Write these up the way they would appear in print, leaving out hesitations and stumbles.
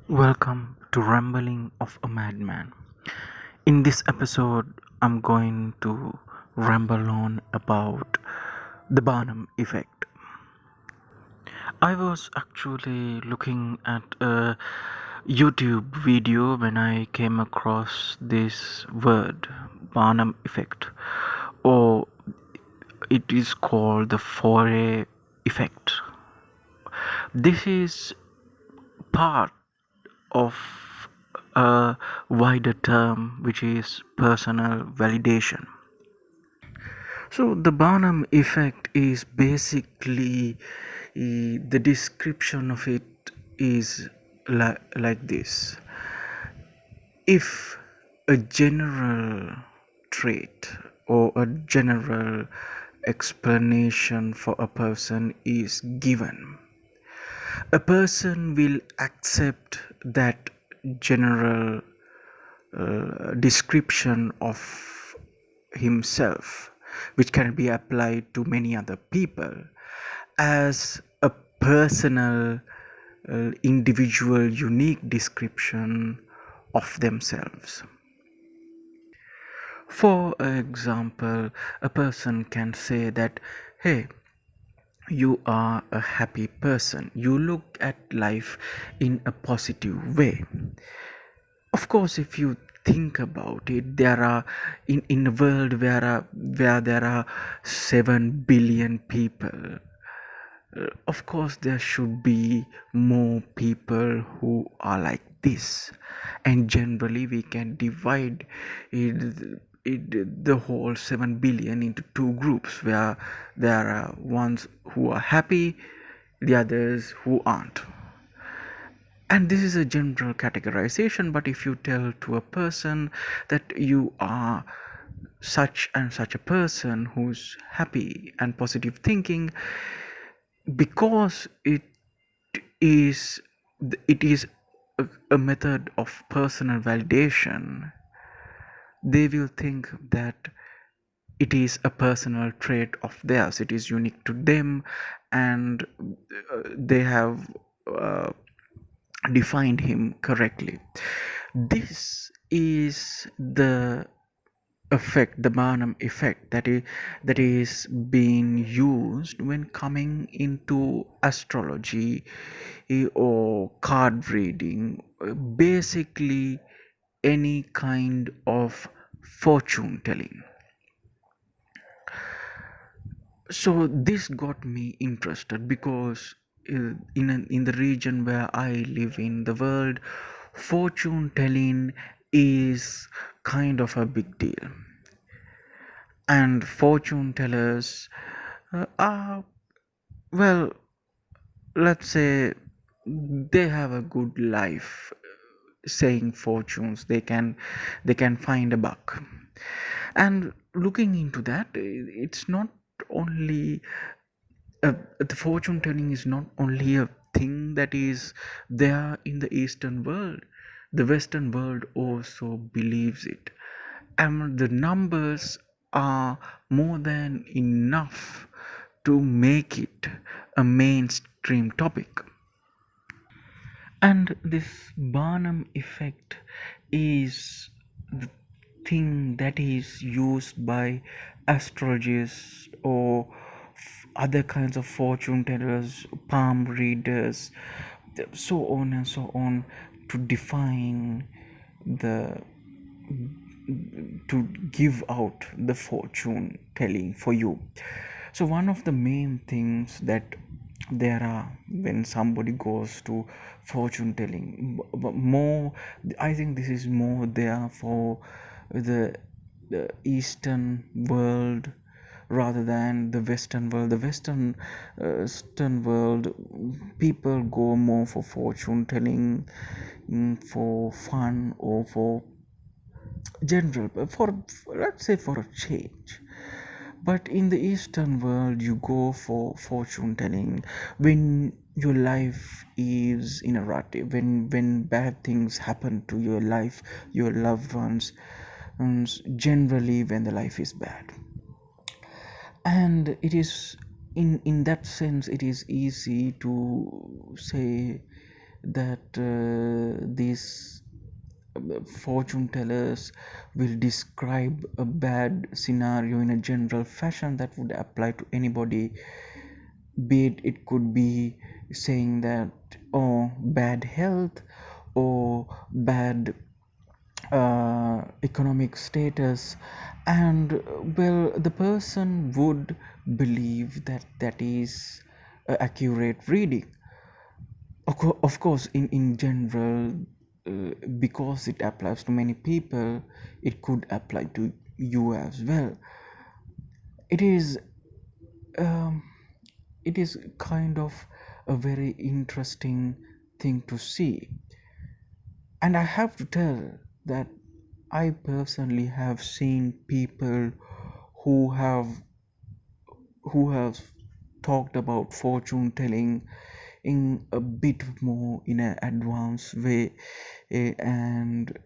Welcome to Rambling of a Madman. In this episode, I'm going to ramble on about the Barnum effect. I was actually looking at a YouTube video when I came across this word, Barnum effect, or it is called the Foray effect. This is part of a wider term which is personal validation. So, the Barnum effect is basically the description of it is like this. If a general trait or a general explanation for a person is given, a person will accept that general description of himself, which can be applied to many other people, as a personal, individual, unique description of themselves. For example, a person can say that, hey, you are a happy person, you look at life in a positive way. Of course, if you think about it, there are in a world where there are 7 billion people, of course there should be more people who are like this, and generally we can divide the whole 7 billion into two groups, where there are ones who are happy, the others who aren't. And this is a general categorization, but if you tell to a person that you are such and such a person who's happy and positive thinking, because is it is a method of personal validation, they will think that it is a personal trait of theirs, it is unique to them, and they have uh, defined him correctly. This is the effect, the Barnum effect, that is being used when coming into astrology, or card reading, basically any kind of fortune telling. So this got me interested because in the region where I live in the world, fortune telling is kind of a big deal, and fortune tellers are, well, let's say they have a good life saying fortunes. They can find a buck. And looking into that, it's not only the fortune telling is not only a thing that is there in the Eastern world. The Western world also believes it, and the numbers are more than enough to make it a mainstream topic. And this Barnum effect is the thing that is used by astrologers or other kinds of fortune tellers, palm readers, so on and so on, to define the to give out the fortune telling for you. So one of the main things that there are when somebody goes to fortune telling, more, I think this is more there for the Eastern world rather than the Western world. The Western world, people go more for fortune telling, for fun, or for general, for let's say for a change. But in the Eastern world, you go for fortune telling when your life is in a rut, when bad things happen to your life, your loved ones, and generally when the life is bad. And it is in that sense, it is easy to say that these fortune tellers will describe a bad scenario in a general fashion that would apply to anybody, be it could be saying that, oh, bad health, or bad economic status, and well, the person would believe that that is accurate reading. Of course, in general, because it applies to many people, it could apply to you as well. It is um, it is kind of a very interesting thing to see, and I have to tell that I personally have seen people who have who have talked about fortune telling in a bit more in an advanced way, and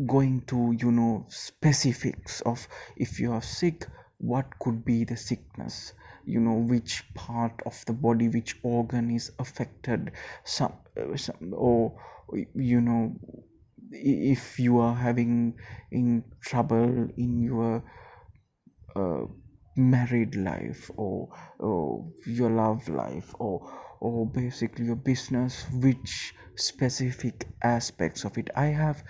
going to specifics of, if you are sick, what could be the sickness, which part of the body, which organ is affected, some or you know if you are having in trouble in your uh, married life, or your love life, or basically your business, which specific aspects of it. I have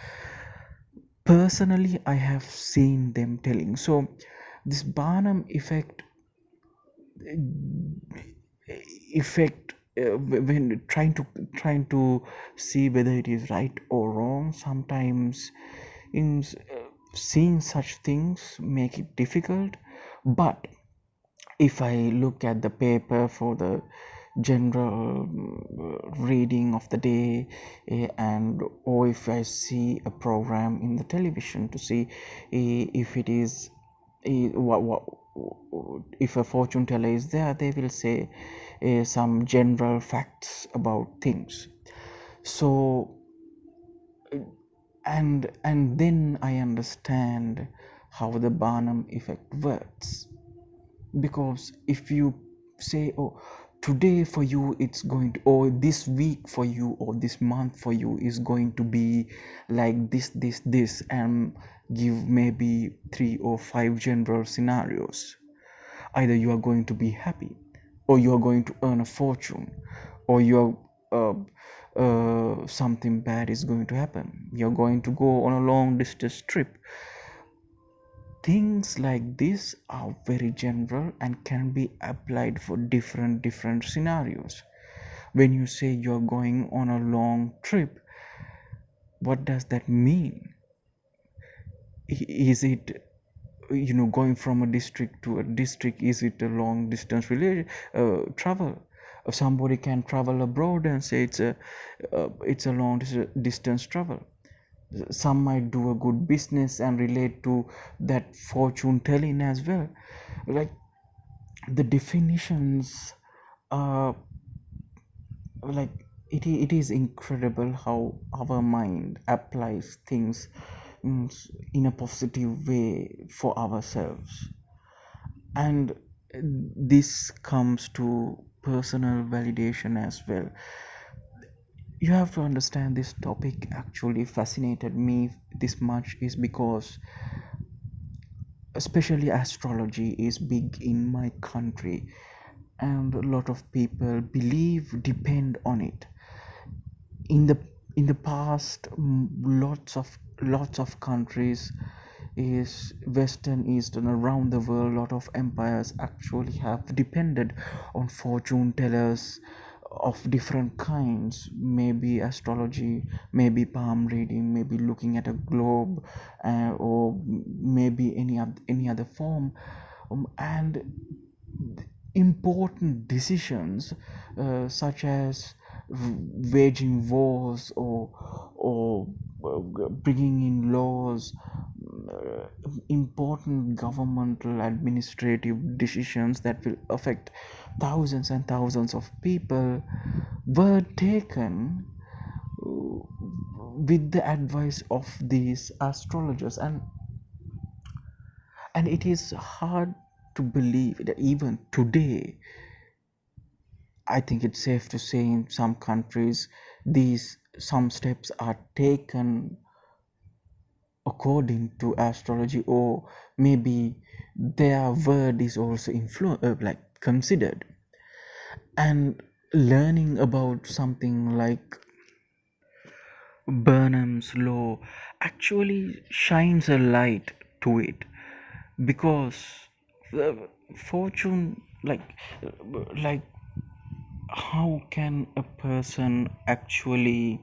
seen them telling. So this Barnum effect, when trying to see whether it is right or wrong, sometimes in seeing such things make it difficult. But if I look at the paper for the general reading of the day, and or if I see a program in the television to see if it is what if a fortune teller is there, they will say some general facts about things. So and then I understand how the Barnum effect works. Because if you say, oh, today for you it's going to, or this week for you, or this month for you is going to be like this, and give maybe 3 or 5 general scenarios, either you are going to be happy, or you are going to earn a fortune, or you are something bad is going to happen, you're going to go on a long distance trip. Things like this are very general and can be applied for different scenarios. When you say you're going on a long trip, what does that mean? Is it, going from a district to a district? Is it a long distance travel? Somebody can travel abroad and say it's a long distance travel. Some might do a good business and relate to that fortune telling as well. Like, the definitions are like, it is incredible how our mind applies things in a positive way for ourselves. And this comes to personal validation as well. You have to understand, this topic actually fascinated me this much is because especially astrology is big in my country, and a lot of people depend on it. In the past, lots of countries, is western, eastern, around the world, lot of empires actually have depended on fortune tellers of different kinds, maybe astrology, maybe palm reading, maybe looking at a globe, or maybe any other form, and important decisions, such as waging wars, or bringing in laws, important governmental administrative decisions that will affect thousands and thousands of people, were taken with the advice of these astrologers. And it is hard to believe that even today, I think it's safe to say, in some countries, these some steps are taken according to astrology, or maybe their word is also like considered. And learning about something like Burnham's law actually shines a light to it, because fortune, like how can a person actually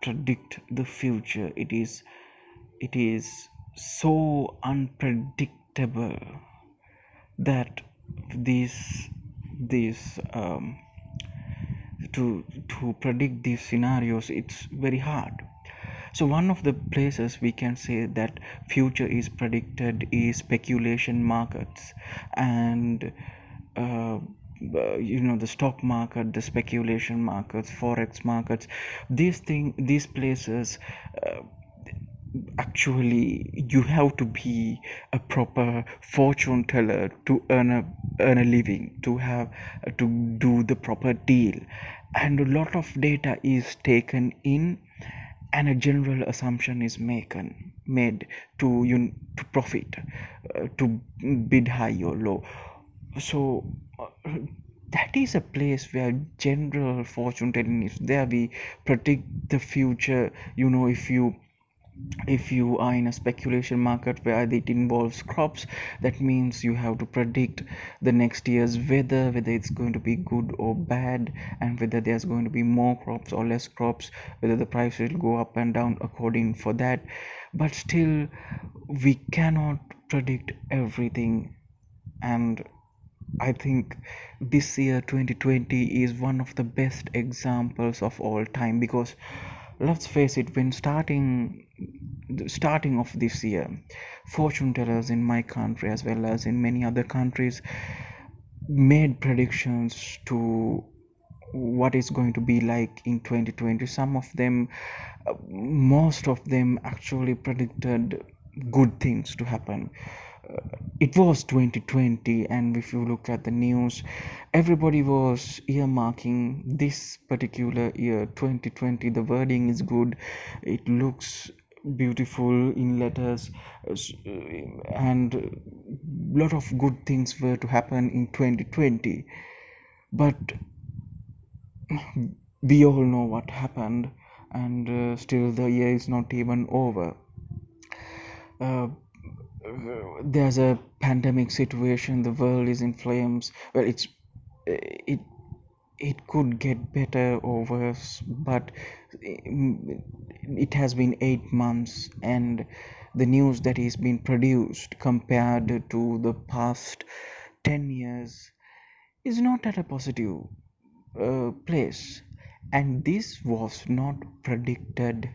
predict the future? It is so unpredictable that this to predict these scenarios, it's very hard. So one of the places we can say that future is predicted is speculation markets. And uh, the stock market, the speculation markets, forex markets, these places, uh, actually you have to be a proper fortune teller to earn a living, to have to do the proper deal. And a lot of data is taken in, and a general assumption is made to profit, to bid high or low. So that is a place where general fortune telling is there. We predict the future. If you are in a speculation market where it involves crops, that means you have to predict the next year's weather, whether it's going to be good or bad, and whether there's going to be more crops or less crops, whether the price will go up and down according for that. But still, we cannot predict everything. And I think this year 2020 is one of the best examples of all time, because let's face it, when the starting of this year, fortune tellers in my country as well as in many other countries made predictions to what is going to be like in 2020. Some of them, most of them actually predicted good things to happen. It was 2020, and if you look at the news, everybody was earmarking this particular year 2020. The wording is good, it looks beautiful in letters, and lot of good things were to happen in 2020. But we all know what happened, and still the year is not even over. uh, there's a pandemic situation, the world is in flames. Well, it it could get better or worse, but it has been 8 months, and the news that is being produced compared to the past 10 years is not at a positive place. And this was not predicted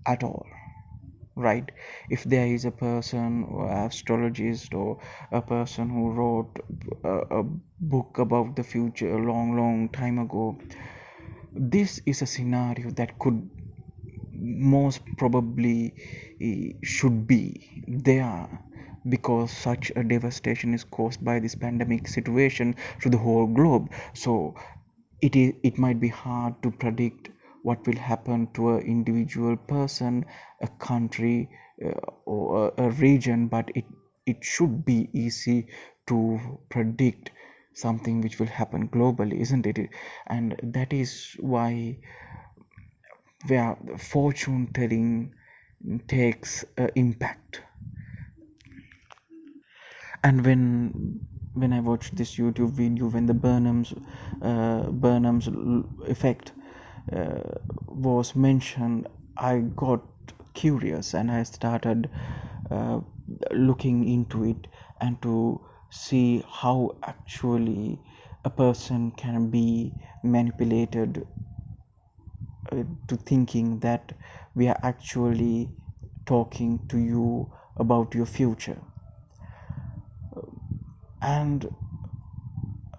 at all, right? If there is a person or astrologist or a person who wrote a book about the future a long long time ago, this is a scenario that could most probably should be there, because such a devastation is caused by this pandemic situation to the whole globe. So it might be hard to predict what will happen to an individual person, a country, or a region, but it should be easy to predict something which will happen globally, isn't it? And that is why where fortune telling takes impact. And when I watched this YouTube video, when the Burnham's effect was mentioned, I got curious, and I started uh, looking into it, and to see how actually a person can be manipulated to thinking that we are actually talking to you about your future. And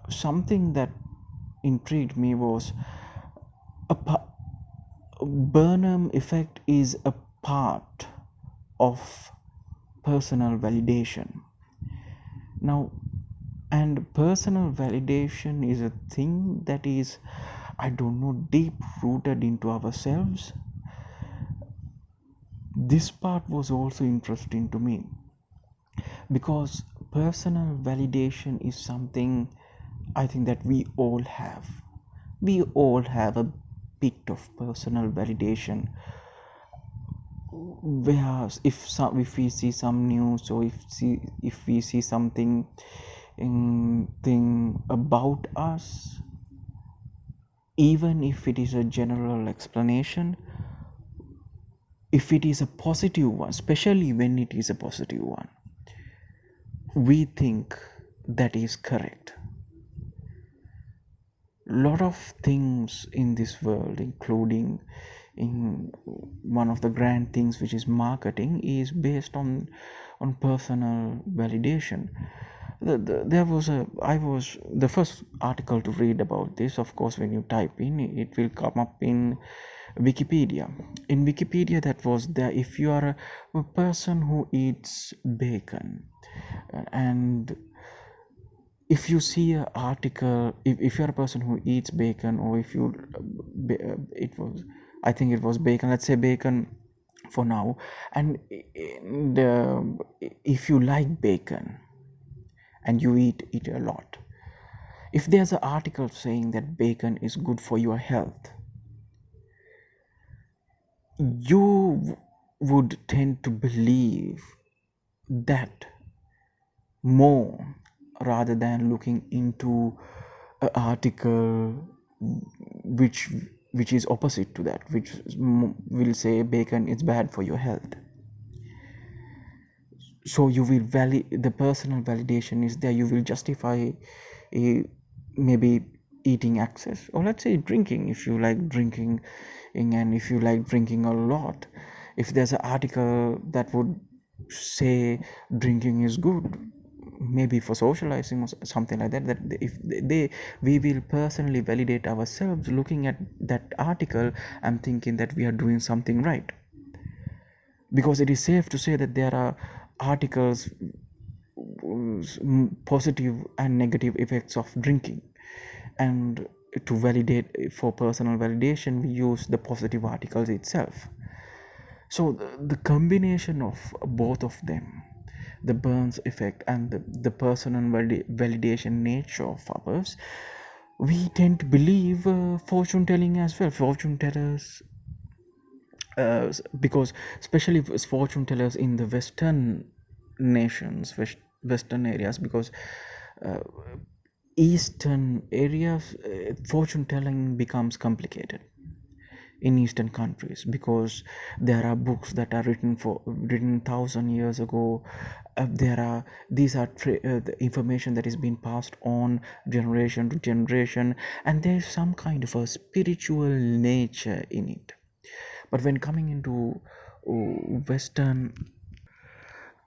something that intrigued me was a Burnham effect is a part of personal validation. Now, and personal validation is a thing that is I don't know, deep rooted into ourselves. This part was also interesting to me because personal validation is something I think that we all have. We all have a bit of personal validation. Whereas if we see some news, or if we see something thing about us, even if it is a general explanation, if it is a positive one, especially when it is a positive one, we think that is correct. Lot of things in this world, including in one of the grand things which is marketing, is based on personal validation. There was a I was the first article to read about this. Of course, when you type in, it will come up in Wikipedia. In Wikipedia, that was there. If you are a person who eats bacon, and if you see an article, if you're a person who eats bacon, or if you it was, I think it was bacon, let's say bacon for now, and if you like bacon and you eat it a lot, if there's an article saying that bacon is good for your health, you would tend to believe that more, rather than looking into an article which which is opposite to that, which will say bacon is bad for your health. So you will the personal validation is there. You will justify maybe eating excess, or let's say drinking, if you like drinking, and if you like drinking a lot. If there's an article that would say drinking is good, maybe for socializing or something like that, that if they we will personally validate ourselves looking at that article and thinking that we are doing something right, because it is safe to say that there are articles, positive and negative effects of drinking, and to validate, for personal validation, we use the positive articles itself. So the combination of both of them, the Burns effect and the personal validation nature of ours, we tend to believe fortune telling as well. Fortune tellers, because especially fortune tellers in the Western nations, Western areas, because uh, Eastern areas, fortune telling becomes complicated in Eastern countries, because there are books that are written 1,000 years ago. There are these are the information that is being passed on generation to generation, and there is some kind of a spiritual nature in it. But when coming into Western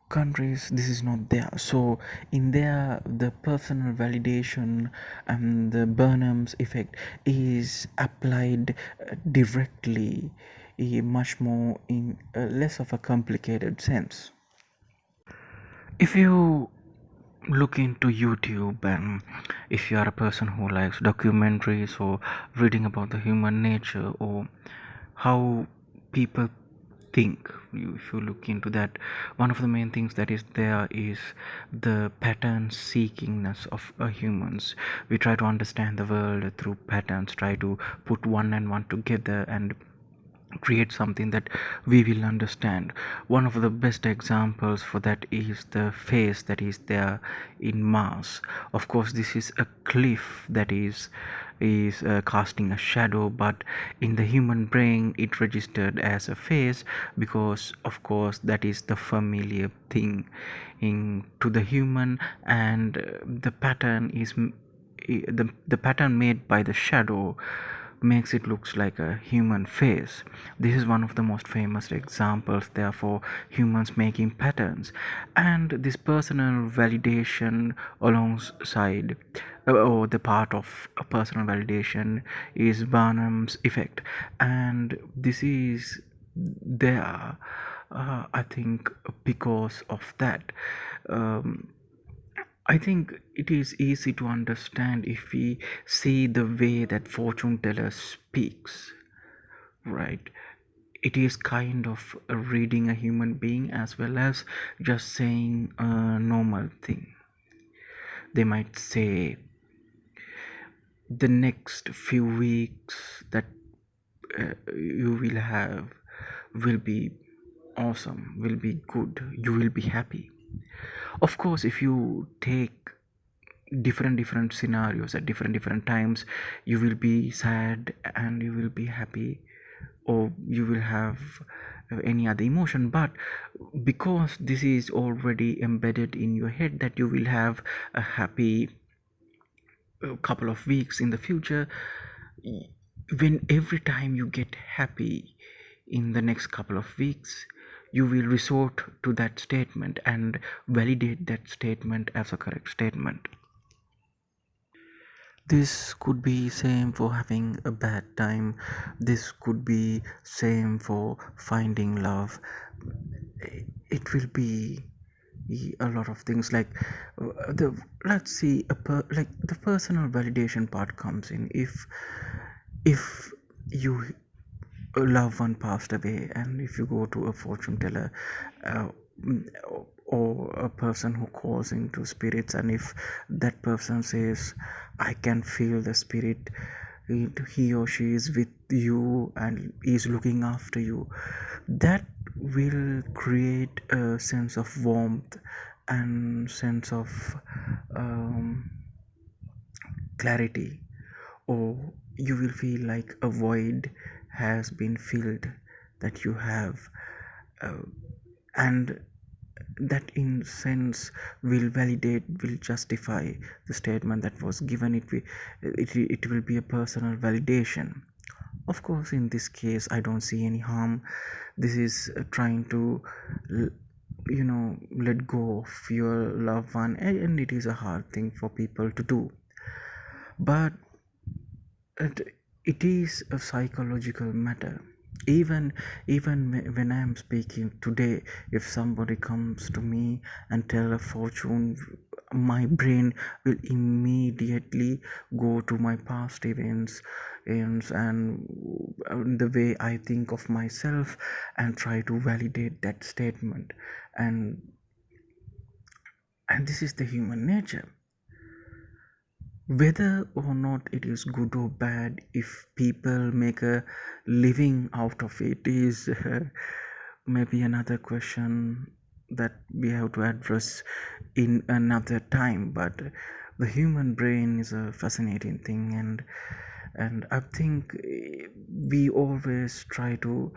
countries, this is not there. So in there, the personal validation and the Burnham's effect is applied directly, much more in less of a complicated sense. If you look into YouTube, and if you are a person who likes documentaries or reading about the human nature or how people think, if you look into that, one of the main things that is there is the pattern seekingness of humans. We try to understand the world through patterns, try to put one and one together and create something that we will understand. One of the best examples for that is the face that is there in Mars. Of course, this is a cliff that is casting a shadow, but in the human brain it registered as a face, because of course that is the familiar thing in to the human, and the pattern is the pattern made by the shadow makes it looks like a human face. This is one of the most famous examples, therefore, humans making patterns. And this personal validation alongside, or the part of a personal validation, is Barnum's effect. And this is there, I think, because of that. Um, I think it is easy to understand if we see the way that fortune teller speaks, right? It is kind of reading a human being as well as just saying a normal thing. They might say the next few weeks that you will have will be awesome, will be good, you will be happy. Of course, if you take different scenarios at different times, you will be sad and you will be happy, or you will have any other emotion. But because this is already embedded in your head that you will have a happy couple of weeks in the future, when every time you get happy in the next couple of weeks, you will resort to that statement and validate that statement as a correct statement. This could be same for having a bad time, this could be same for finding love. It will be a lot of things like the let's see like the personal validation part comes in. If you a loved one passed away and if you go to a fortune teller, uh, mm, or a person who calls into spirits, and if that person says, I can feel the spirit, he or she is with you and is looking after you, that will create a sense of warmth and sense of um, clarity, or you will feel like a void has been filled that you have, uh, and that in sense will validate, will justify the statement that was given. It will be a personal validation. Of course, in this case I don't see any harm. This is trying to l- let go of your loved one, and it is a hard thing for people to do. But it, it is a psychological matter. Even when I am speaking today, if somebody comes to me and tell a fortune, my brain will immediately go to my past events and the way I think of myself and try to validate that statement. And and this is the human nature. Whether or not it is good or bad, if people make a living out of it, is maybe another question that we have to address in another time. But the human brain is a fascinating thing, and I think we always try to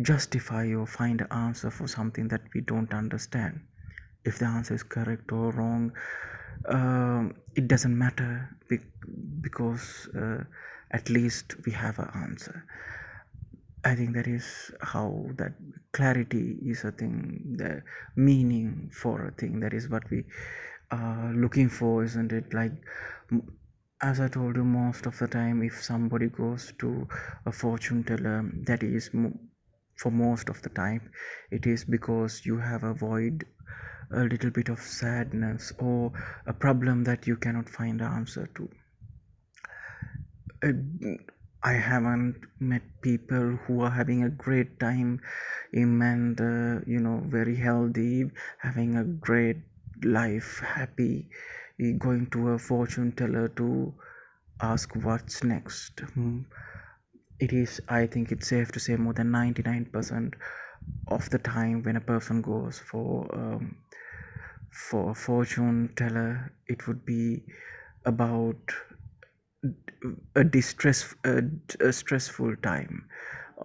justify or find an answer for something that we don't understand. If the answer is correct or wrong, it doesn't matter, because at least we have an answer. I think that is how that clarity is a thing, the meaning for a thing, that is what we are looking for, isn't it? Like, as I told you, most of the time if somebody goes to a fortune teller, that is for most of the time it is because you have a void, a little bit of sadness, or a problem that you cannot find an answer to. uh, I haven't met people who are having a great time and very healthy, having a great life, happy, going to a fortune teller to ask what's next. It is, I think it's safe to say, more than 99% of the time when a person goes for a fortune teller, it would be about a stressful time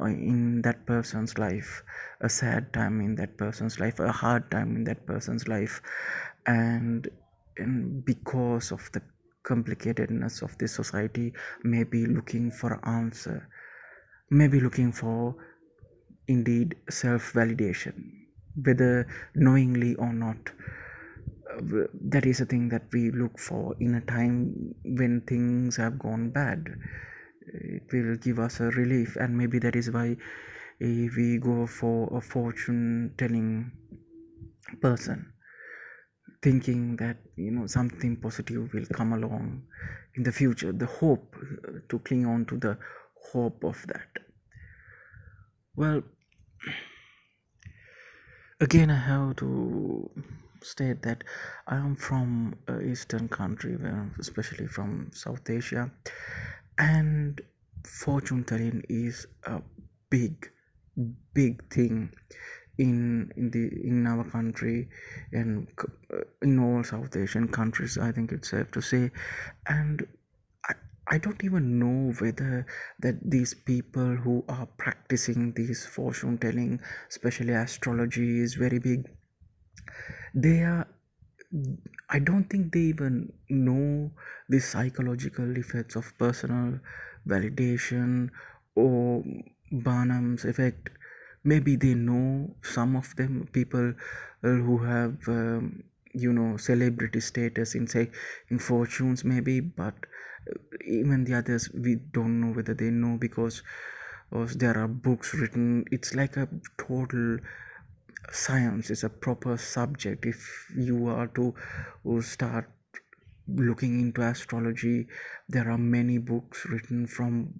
in that person's life, a sad time in that person's life, a hard time in that person's life, and because of the complicatedness of this society, maybe looking for an answer, maybe looking for indeed self validation, whether knowingly or not. That is a thing that we look for in a time when things have gone bad. It will give us a relief, and maybe that is why we go for a fortune telling person. thinking that something positive will come along in the future, the hope, to cling on to the hope of that. Well, again, I have to state that I am from eastern country, especially from South Asia, and fortune telling is a big, big thing in our country, and in all South Asian countries. I think it's safe to say, and I, I don't even know whether that these people who are practicing this fortune telling, especially astrology, is very big. They are, I don't think they even know the psychological effects of personal validation or Barnum's effect. Maybe they know some of them, people who have celebrity status in, say, in fortunes maybe, but even the others we don't know whether they know, because there are books written. It's like a total science, is a proper subject. If you are to start looking into astrology, there are many books written from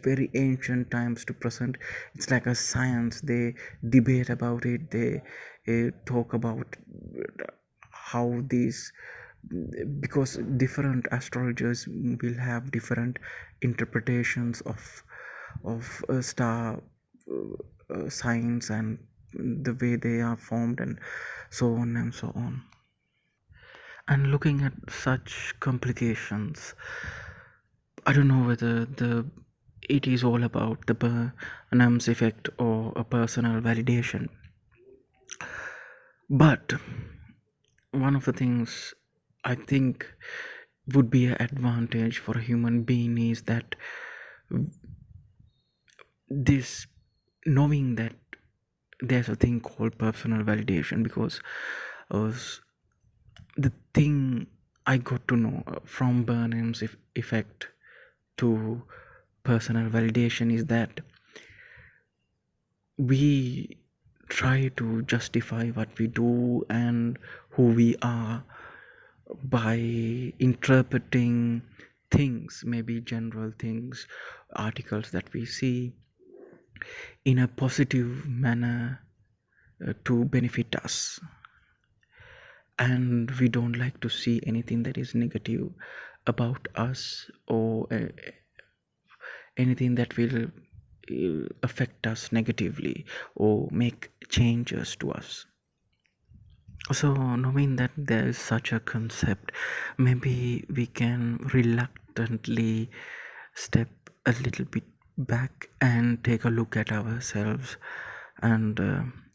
very ancient times to present. It's like a science. They debate about it. They talk about how these, because different astrologers will have different interpretations of star signs and the way they are formed, and so on and so on. And looking at such complications, I don't know whether the it is all about the Barnum's effect or a personal validation. But one of the things I think would be an advantage for a human being is that this, knowing that there's a thing called personal validation, because uh, the thing I got to know from Barnum's effect to personal validation is that we try to justify what we do and who we are by interpreting things, maybe general things, articles that we see, in a positive manner to benefit us. And we don't like to see anything that is negative about us, or anything that will affect us negatively or make changes to us. So knowing that there is such a concept, maybe we can reluctantly step a little bit back and take a look at ourselves and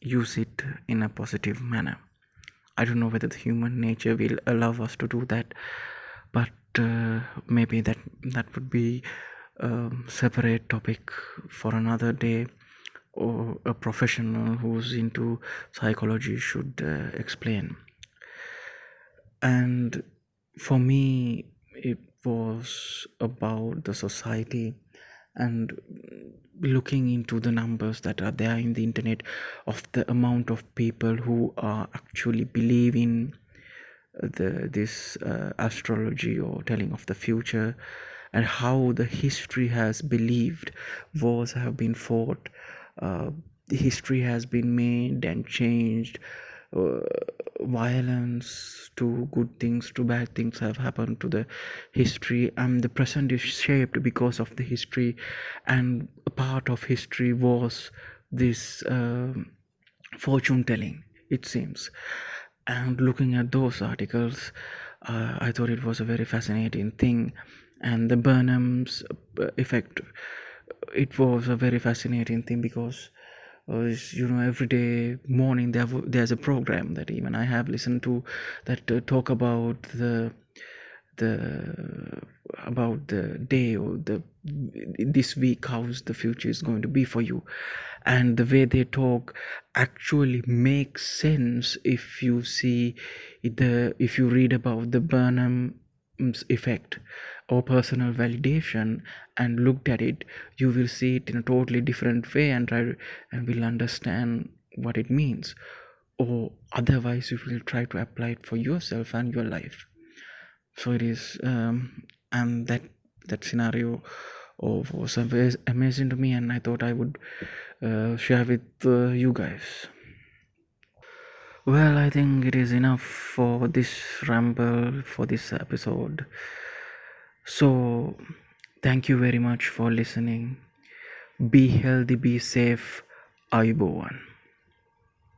use it in a positive manner. I don't know whether the human nature will allow us to do that, but maybe that would be a separate topic for another day, or a professional who's into psychology should explain. And for me, it was about the society, and looking into the numbers that are there in the internet of the amount of people who are actually believe in this astrology or telling of the future, and how the history has believed, wars have been fought, uh, history has been made and changed, uh, violence to good things to bad things have happened to the history, and the present is shaped because of the history. And a part of history was this fortune telling, it seems. And looking at those articles, I thought it was a very fascinating thing. And the Burnham's effect, it was a very fascinating thing, because every day morning there's a program that even I have listened to, that talk about the about the day, or the this week, how's the future is going to be for you. And the way they talk actually makes sense if you see if you read about the Burnham's effect or personal validation and looked at it, you will see it in a totally different way, and will understand what it means. or otherwise you will try to apply it for yourself and your life. So it is and that scenario was amazing to me, and I thought I would share with you guys. Well, I think it is enough for this ramble, for this episode. So thank you very much for listening. Be healthy, be safe. Ayubowan.